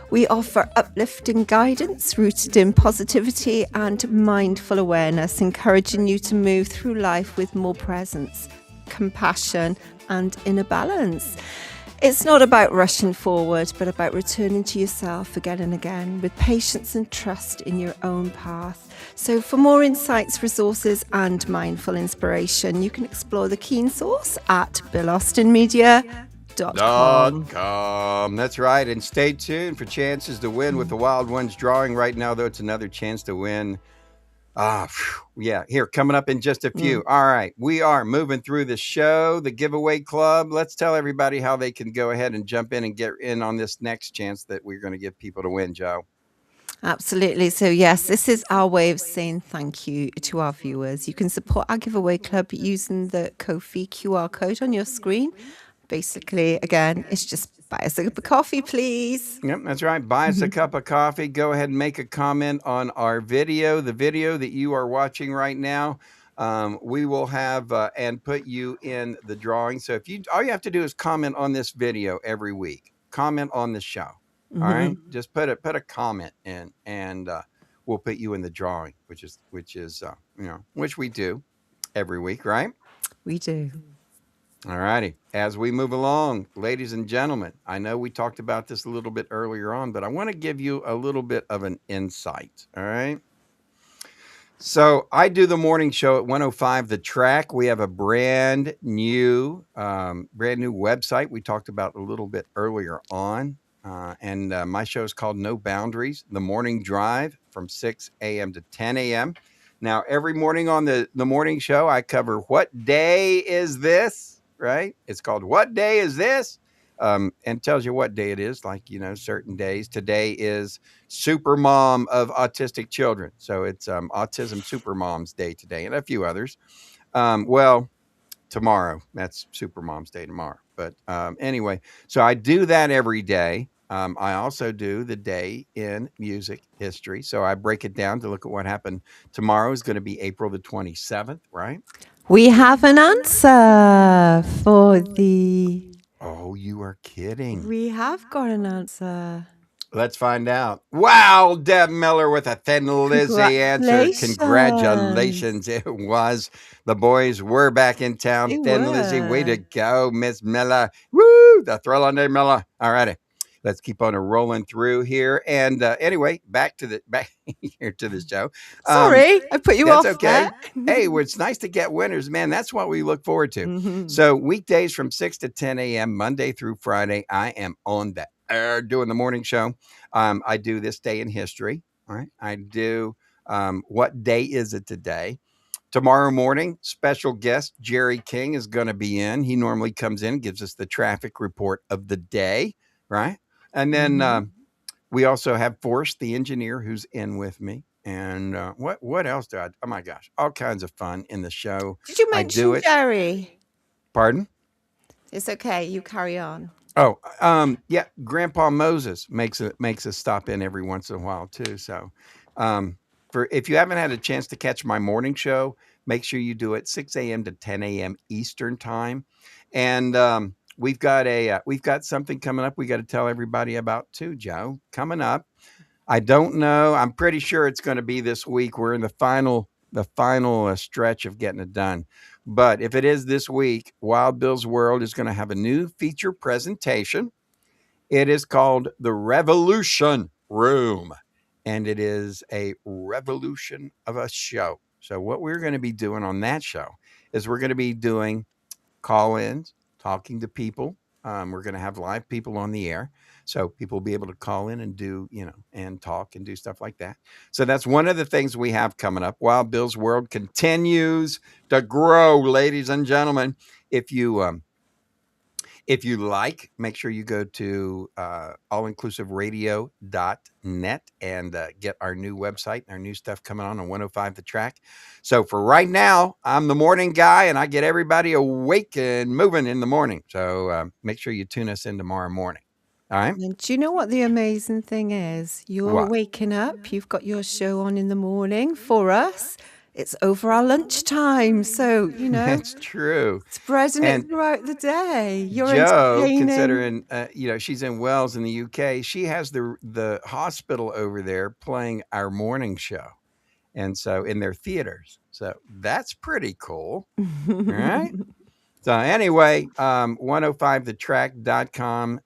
We offer uplifting guidance rooted in positivity and mindful awareness, encouraging you to move through life with more presence, compassion, and inner balance. It's not about rushing forward, but about returning to yourself again and again with patience and trust in your own path. So for more insights, resources, and mindful inspiration, you can explore the Keen Source at BillAustinMedia.com. That's right. And stay tuned for chances to win with the Wild Ones drawing right now, though it's another chance to win. Yeah, here, coming up in just a few. All right, we are moving through the show, the giveaway club. Let's tell everybody how they can go ahead and jump in and get in on this next chance that we're going to give people to win, Joe. Absolutely. So yes, this is our way of saying thank you to our viewers. You can support our giveaway club using the Ko-fi QR code on your screen. Basically, again, it's just buy us a cup of coffee, please. Yep, that's right. Buy us a cup of coffee. Go ahead and make a comment on our video, the video that you are watching right now. We will have and put you in the drawing. So if you, all you have to do is comment on this video every week. Comment on the show. All right, just put a comment in, and we'll put you in the drawing, which is which we do every week, right? We do. All righty. As we move along, ladies and gentlemen, I know we talked about this a little bit earlier on, but I want to give you a little bit of an insight. All right. So I do the morning show at 105 The Track. We have a brand new website we talked about a little bit earlier on. And my show is called No Boundaries, The Morning Drive from 6 a.m. to 10 a.m. Now, every morning on the morning show, I cover what day is this, right? It's called What Day Is This? And tells you what day it is, like, certain days. Today is Super Mom of Autistic Children. So it's Autism Super Mom's Day today, and a few others. Tomorrow, that's Super Mom's Day tomorrow. But anyway, so I do that every day. I also do the day in music history. So I break it down to look at what happened. Tomorrow is going to be April the 27th, right? We have an answer for the... Oh, you are kidding. We have got an answer. Let's find out. Wow, Deb Miller with a Thin Lizzy answer. Congratulations. It was. The boys were back in town. They Thin Lizzy, way to were. go, Miss Miller. Woo, the thrill on day, Miller. All righty. Let's keep on rolling through here. And anyway, back here to the show. Sorry, I put you That's off okay. there. Hey, it's nice to get winners, man. That's what we look forward to. Mhm. So weekdays from 6 to 10 a.m., Monday through Friday, I am on the air doing the morning show. I do this day in history. All right. I do what day is it today? Tomorrow morning, special guest Jerry King is going to be in. He normally comes in, gives us the traffic report of the day, right? And then we also have Forrest, the engineer, who's in with me. And what else do I? Oh my gosh, all kinds of fun in the show. Did you I do mention it. Jerry? Pardon? It's okay. You carry on. Oh, yeah. Grandpa Moses makes a stop in every once in a while too. So, if you haven't had a chance to catch my morning show, make sure you do it 6 a.m. to 10 a.m. Eastern time. And we've got something coming up we got to tell everybody about too, Joe. Coming up. I don't know. I'm pretty sure it's going to be this week. We're in the final stretch of getting it done. But if it is this week, Wild Bill's World is going to have a new feature presentation. It is called The Revolution Room, and it is a revolution of a show. So what we're going to be doing on that show is we're going to be doing call-ins, talking to people. We're going to have live people on the air. So people will be able to call in and do, and talk and do stuff like that. So that's one of the things we have coming up. Wild Bill's World continues to grow, ladies and gentlemen. If you like, make sure you go to allinclusiveradio.net and get our new website and our new stuff coming on 105 The Track. So for right now, I'm the morning guy and I get everybody awake and moving in the morning. So make sure you tune us in tomorrow morning. All right. And do you know what the amazing thing is? You're What? waking up, you've got your show on in the morning. For us, it's over our lunchtime. So, That's true. spreading And it throughout the day. You're Joe, entertaining. considering she's in Wales in the UK, she has the hospital over there playing our morning show, and so in their theaters. So that's pretty cool, right? So anyway, 105thetrack.com,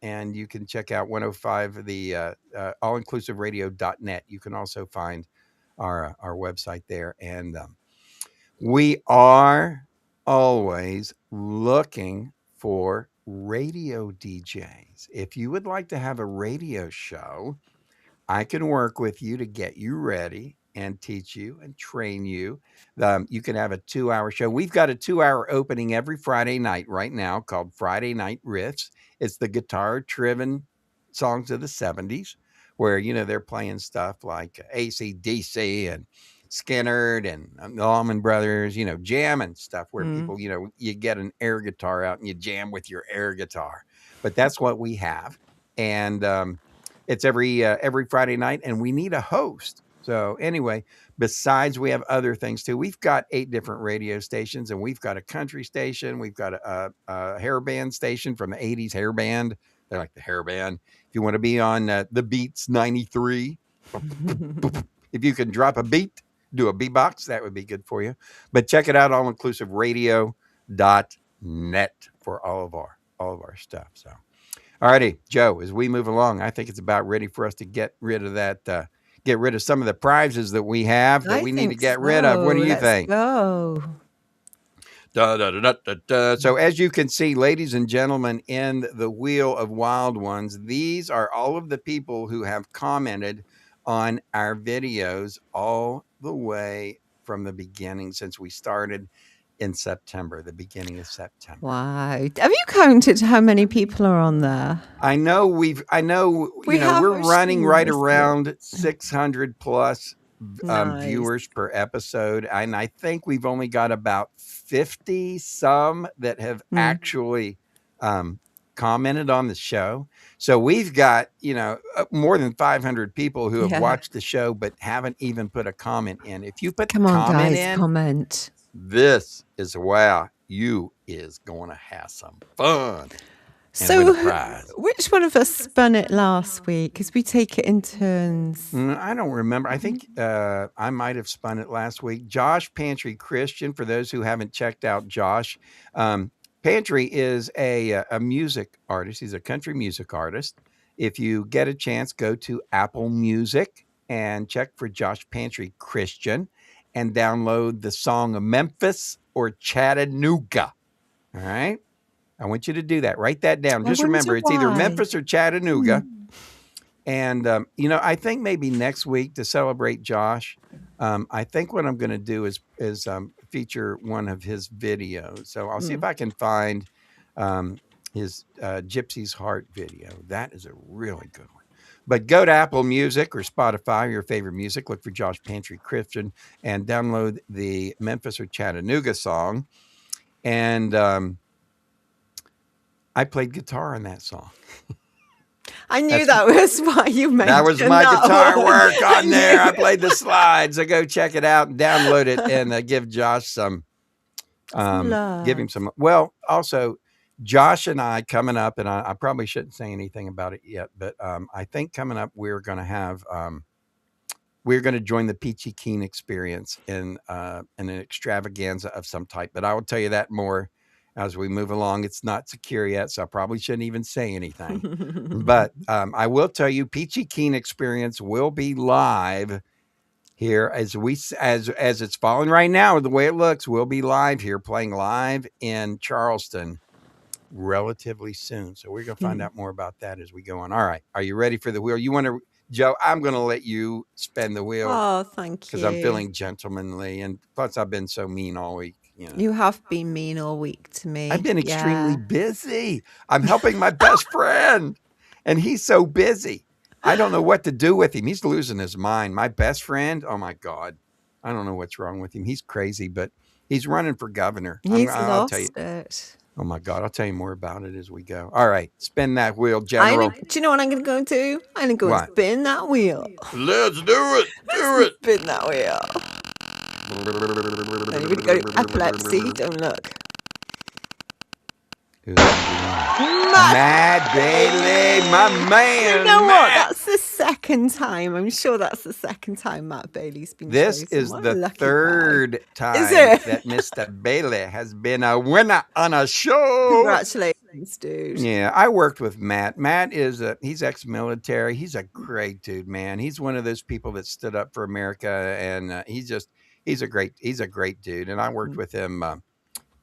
and you can check out 105 the allinclusiveradio.net. You can also find our website there, and we are always looking for radio DJs. If you would like to have a radio show, I can work with you to get you ready and teach you and train you. You can have a 2-hour show. We've got a 2-hour opening every Friday night right now called Friday Night Riffs. It's the guitar-driven songs of the 70s where, they're playing stuff like AC/DC and Skynyrd and the Allman Brothers, jamming stuff where people, you get an air guitar out and you jam with your air guitar. But that's what we have. And it's every Friday night, and we need a host. So anyway, besides, we have other things too. We've got 8 different radio stations, and we've got a country station. We've got a hair band station from the 80s hair band. They're like the hair band. If you want to be on the Beats 93, If you can drop a beat, do a beatbox, that would be good for you. But check it out, allinclusiveradio.net for all of our stuff. So, all righty, Joe, as we move along, I think it's about ready for us to get rid of that. Get rid of some of the prizes that we have that we need to get rid of. What do you think? Go. So as you can see, ladies and gentlemen, in the Wheel of Wild Ones, these are all of the people who have commented on our videos all the way from the beginning since we started in September, the beginning of September. Wow. Have you counted how many people are on there? I know we're running right around 600 plus Nice. viewers per episode. And I think we've only got about 50 some that have actually commented on the show. So we've got, more than 500 people who have watched the show but haven't even put a comment in. If you put Come the on, comment guys, in, comment. this is you is going to have some fun. So, which one of us spun it last week? Because we take it in turns. I don't remember. I think I might have spun it last week. Josh Pantry Christian, for those who haven't checked out Josh, Pantry is a music artist. He's a country music artist. If you get a chance, go to Apple Music and check for Josh Pantry Christian and download the song of Memphis or Chattanooga. All right. I want you to do that. Write that down. Just remember, it's either Memphis or Chattanooga. And, I think maybe next week to celebrate Josh, I think what I'm going to do is feature one of his videos. So I'll see if I can find his Gypsy's Heart video. That is a really good one. But go to Apple Music or Spotify, your favorite music. Look for Josh Pantry Christian and download the Memphis or Chattanooga song. And I played guitar on that song. I knew that was why you mentioned that was my guitar work on there. I played the slides. So go check it out and download it and give Josh some, give him some. Well, also, Josh and I coming up, and I probably shouldn't say anything about it yet, but I think coming up we're going to have, we're going to join the Peachy Keen experience in an extravaganza of some type. But I will tell you that more as we move along. It's not secure yet, so I probably shouldn't even say anything. But I will tell you, Peachy Keen experience will be live here as it's falling right now. The way it looks, we'll be live here, playing live in Charleston relatively soon. So we're going to find out more about that as we go on. All right, are you ready for the wheel? You want to, Joe? I'm going to let you spin the wheel. Oh, thank you. Because I'm feeling gentlemanly, and plus I've been so mean all week. You have been mean all week to me. I've been extremely busy. I'm helping my best friend, and he's so busy. I don't know what to do with him. He's losing his mind. My best friend, oh my God. I don't know what's wrong with him. He's crazy, but he's running for governor. I'll tell you. It. Oh my God. I'll tell you more about it as we go. All right. Spin that wheel, General. Do you know what I'm going to go do? I'm going to go and spin that wheel. Let's do it. Spin that wheel. Anybody got epilepsy? Don't look. Matt Bailey, my man. You know what? That's the second time. I'm sure that's the second time Matt Bailey's been This chosen. is the third time that Mr. Bailey has been a winner on a show. Congratulations, dude. Yeah, I worked with Matt. Matt he's ex-military. He's a great dude, man. He's one of those people that stood up for America, and he's a great dude. And I worked with him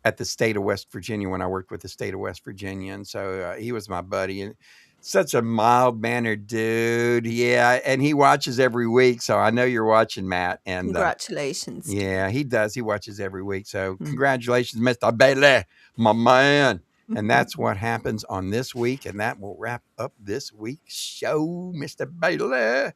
at the state of West Virginia when I worked with the state of West Virginia. And so he was my buddy, and such a mild-mannered dude. Yeah. And he watches every week. So I know you're watching, Matt. And congratulations. Yeah, he does. He watches every week. So congratulations, Mr. Bailey, my man. And that's what happens on this week. And that will wrap up this week's show, Mr. Bailey.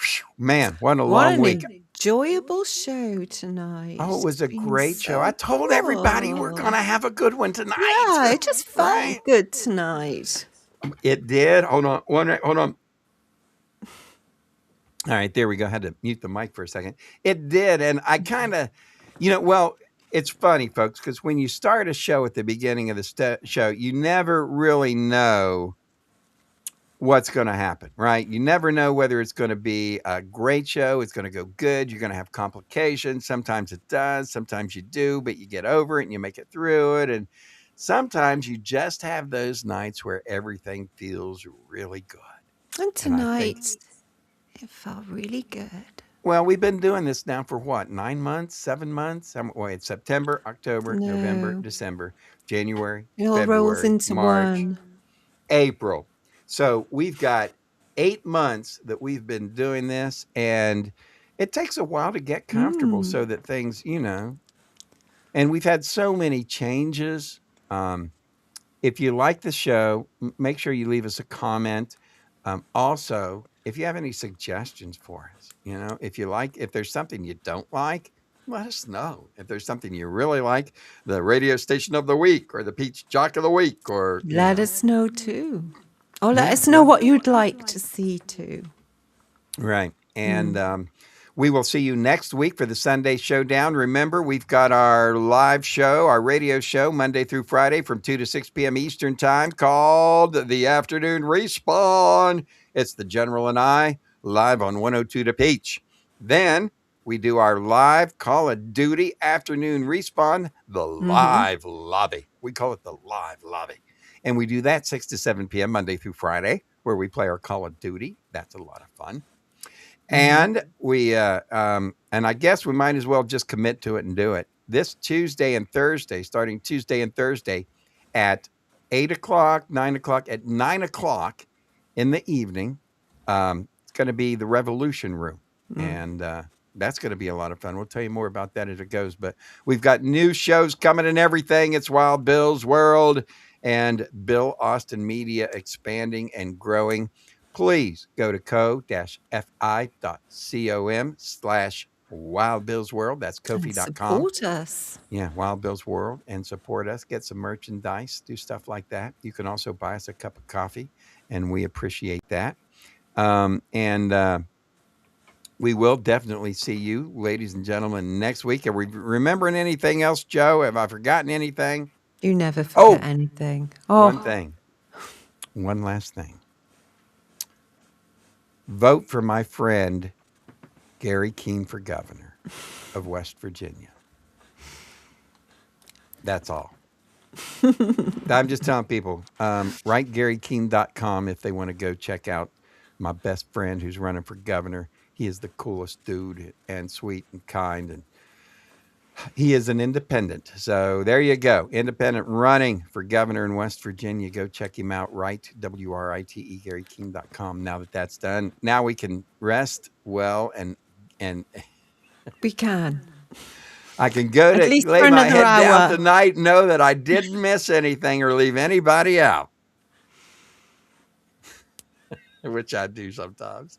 Whew, man, what a long week. Enjoyable show tonight. Oh, it was a great show. I told everybody we're going to have a good one tonight. Yeah, it just felt good tonight. It did. Hold on. Hold on. All right, there we go. I had to mute the mic for a second. It did. And I kind of, well, it's funny, folks, because when you start a show at the beginning of the show, you never really know what's going to happen, right? You never know whether it's going to be a great show. It's going to go good. You're going to have complications. Sometimes it does. Sometimes you do, but you get over it and you make it through it. And sometimes you just have those nights where everything feels really good. And tonight, it felt really good. Well, we've been doing this now for what, 9 months, 7 months? Wait, September, October, November, No. December, January, It all rolls February, into March, one. April. So we've got 8 months that we've been doing this, and it takes a while to get comfortable so that things, and we've had so many changes. If you like the show, make sure you leave us a comment. Also, if you have any suggestions for us, if there's something you don't like, let us know. If there's something you really like, the radio station of the week or the Peach Jock of the week, or Let us know too. Or let us know what you'd like to see too. right. And we will see you next week for the Sunday Showdown. Remember, we've got our live show, our radio show, Monday through Friday from 2 to 6 p.m. Eastern Time, called The Afternoon Respawn. It's the General and I, live on 102 to Peach. Then we do our live Call of Duty Afternoon Respawn, the Live Lobby. We call it the Live Lobby. And we do that 6 to 7 p.m. Monday through Friday, where we play our Call of Duty. That's a lot of fun. And we, and I guess we might as well just commit to it and do it. This Tuesday and Thursday, starting Tuesday and Thursday at 8 o'clock, 9 o'clock, at 9 o'clock in the evening, it's going to be the Revolution Room. And that's going to be a lot of fun. We'll tell you more about that as it goes. But we've got new shows coming and everything. It's Wild Bill's World and Bill Austin Media, expanding and growing. Please go to ko-fi.com/Wild Bill's World. That's Ko-fi.com. Support us. Yeah, Wild Bill's World, and support us. Get some merchandise, do stuff like that. You can also buy us a cup of coffee, and we appreciate that. We will definitely see you, ladies and gentlemen, next week. Are we remembering anything else, Joe? Have I forgotten anything? You never forget anything. One thing. One last thing. Vote for my friend, Gary Keene, for governor of West Virginia. That's all. I'm just telling people, write GaryKeene.com if they want to go check out my best friend who's running for governor. He is the coolest dude and sweet and kind, and he is an independent. So there you go. Independent running for governor in West Virginia. Go check him out. Write, WRITE, GaryKeene.com. Now that that's done, now we can rest well and We can. I can go to least lay for my another head down hour. tonight, know that I didn't miss anything or leave anybody out, which I do sometimes.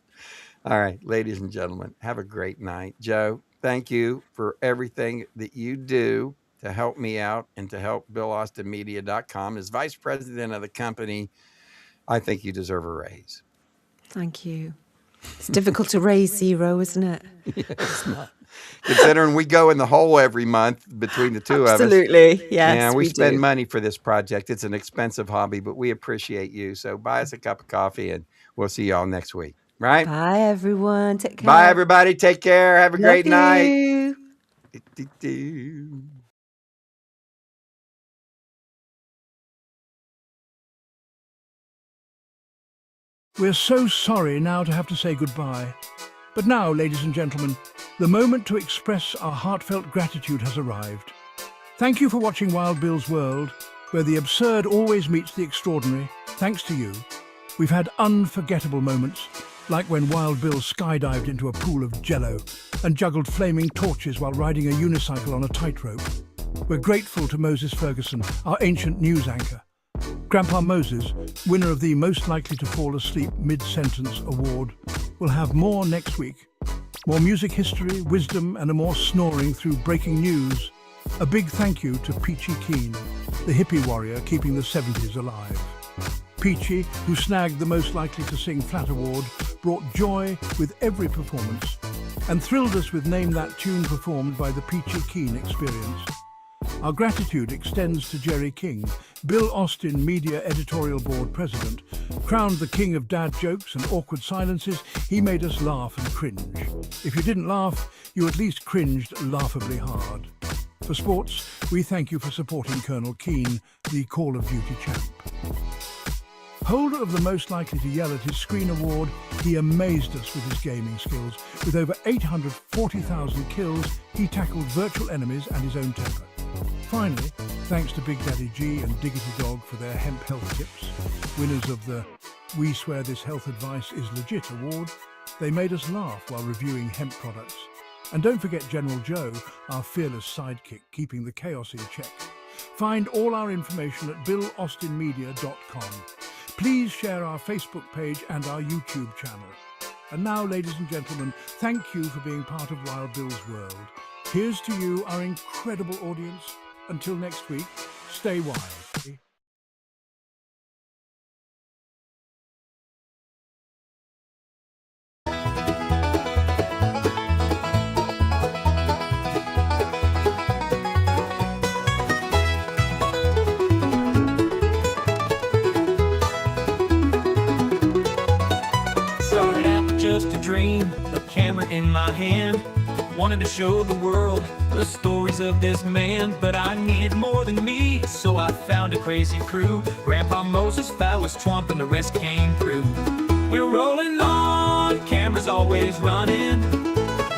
All right, ladies and gentlemen, have a great night. Joe, thank you for everything that you do to help me out and to help BillAustinMedia.com. As vice president of the company, I think you deserve a raise. Thank you. It's difficult to raise zero, isn't it? It's not. Considering we go in the hole every month between the two of us. Absolutely. Yes, Yeah, we spend do. money for this project. It's an expensive hobby, but we appreciate you. So buy us a cup of coffee, and we'll see you all next week. Right? Bye, everyone. Take care. Bye, everybody. Take care. Have a great night. You. We're so sorry now to have to say goodbye. But now, ladies and gentlemen, the moment to express our heartfelt gratitude has arrived. Thank you for watching Wild Bill's World, where the absurd always meets the extraordinary. Thanks to you, we've had unforgettable moments, like when Wild Bill skydived into a pool of jello and juggled flaming torches while riding a unicycle on a tightrope. We're grateful to Moses Ferguson, our ancient news anchor. Grandpa Moses, winner of the Most Likely to Fall Asleep Mid-Sentence Award, will have more next week. More music history, wisdom, and a more snoring through breaking news. A big thank you to Peachy Keen, the hippie warrior keeping the 70s alive. Peachy, who snagged the Most Likely to Sing Flat Award, brought joy with every performance and thrilled us with Name That Tune performed by the Peachy Keen Experience. Our gratitude extends to Jerry King, Bill Austin Media Editorial Board President. Crowned the king of dad jokes and awkward silences, he made us laugh and cringe. If you didn't laugh, you at least cringed laughably hard. For sports, we thank you for supporting Colonel Keane, the Call of Duty champ. Holder of the Most Likely to Yell at His Screen award, he amazed us with his gaming skills. With over 840,000 kills, he tackled virtual enemies and his own temper. Finally, thanks to Big Daddy G and Diggity Dog for their hemp health tips, winners of the We Swear This Health Advice is Legit award, they made us laugh while reviewing hemp products. And don't forget General Joe, our fearless sidekick, keeping the chaos in check. Find all our information at BillAustinMedia.com. Please share our Facebook page and our YouTube channel. And now, ladies and gentlemen, thank you for being part of Wild Bill's world. Here's to you, our incredible audience. Until next week, stay wild. Started out just a dream, a camera in my hand. Wanted to show the world the stories of this man, but I needed more than me, so I found a crazy crew. Grandpa Moses, Phallus, Twump, and the rest came through. We're rolling on, cameras always running,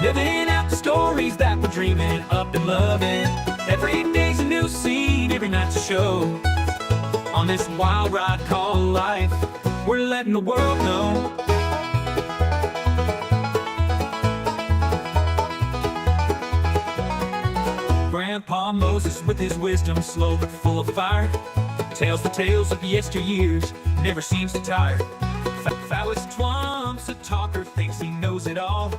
living out the stories that we're dreaming up and loving. Every day's a new scene, every night's a show. On this wild ride called life, we're letting the world know. Grandpa Moses with his wisdom, slow but full of fire, tells the tales of yesteryears, never seems to tire. Phallus Twump's a talker, thinks he knows it all.